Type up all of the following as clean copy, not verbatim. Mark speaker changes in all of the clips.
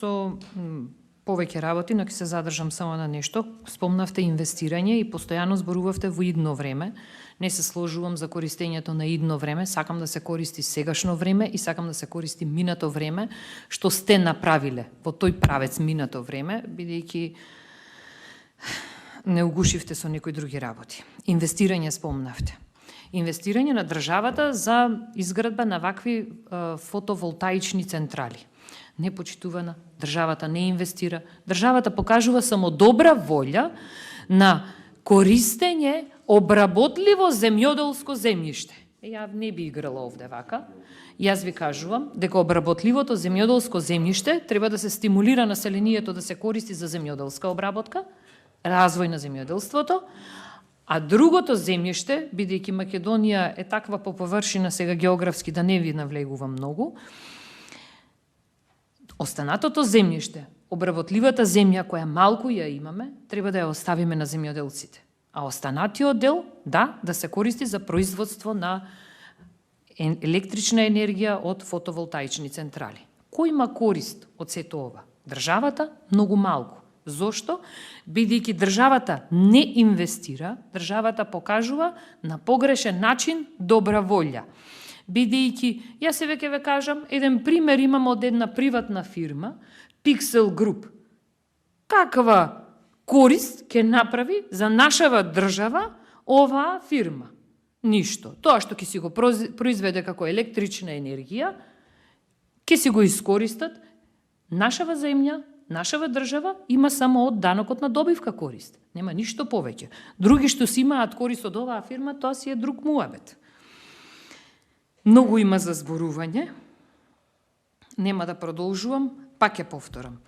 Speaker 1: Со повеќе работи, но ќе се задржам само на нешто. Спомнавте инвестирање и постојано зборувавте во идно време. Не се сложувам за користењето на идно време, сакам да се користи сегашно време и сакам да се користи минато време, што сте направиле во тој правец минато време, бидејќи не угушивте со некои други работи. Инвестирање спомнавте. Инвестирање на државата за изградба на вакви фотоволтаични централи. Непочитувана, државата не инвестира, државата покажува само добра волја на користење обработливо земјоделско земјиште. Ја не би играла овде вака. Јас ви кажувам дека обработливото земјоделско земјиште треба да се стимулира населението да се користи за земјоделска обработка, развој на земјоделството, а другото земјиште, бидејќи Македонија е таква по површина сега географски да не ви навлегувам многу, останатото земјиште, обработливата земја која малку ја имаме, треба да ја оставиме на земјоделците. А останатиот дел, да се користи за производство на електрична енергија од фотоволтаични централи. Кој има корист од сето ова? Државата многу малку. Зошто? Бидејќи државата не инвестира, државата покажува на погрешен начин добра волја. Бидејќи, јас веќе ве кажам, еден пример имам од една приватна фирма, Pixel Group. Каква корист ќе направи за нашава држава оваа фирма? Ништо. Тоа што ќе си го произведе како електрична енергија, ќе си го искористат. Нашава земја, нашава држава има само од данокот на добивка корист. Нема ништо повеќе. Други што си имаат корист од оваа фирма, тоа си е друг муабет. Многу има за зборување. Нема да продолжувам, пак ќе повторам.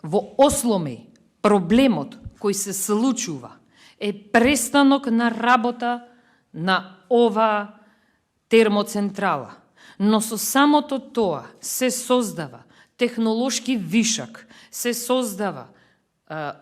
Speaker 1: Во Осломеј проблемот кој се случува е престанок на работа на ова термоцентрала. Но со самото тоа се создава технолошки вишак, се создава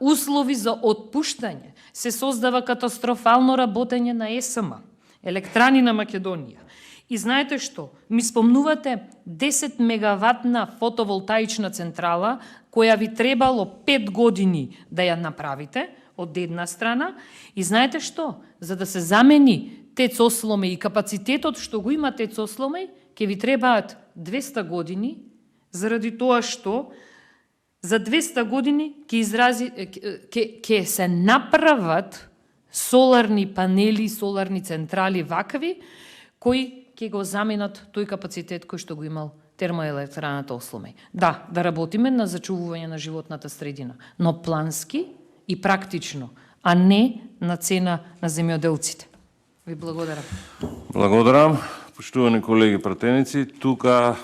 Speaker 1: услови за отпуштање, се создава катастрофално работење на ЕСМ, Електрани на Македонија. И знаете што? Ми спомнувате 10 мегаватна фотоволтаична централа, која ви требало 5 години да ја направите, од една страна. И знаете што? За да се замени ТЕЦ Осломеј и капацитетот што го има ТЕЦ Осломеј, ќе ви требаат 200 години, заради тоа што за 200 години ќе се направат соларни панели, соларни централи вакви, кои ќе го заменат тој капацитет кој што го имал термоелектраната Осломеј. Да работиме на зачувување на животната средина, но плански и практично, а не на цена на земјоделците. Ви благодарам.
Speaker 2: Благодарам, почитувани колеги пратеници. Тука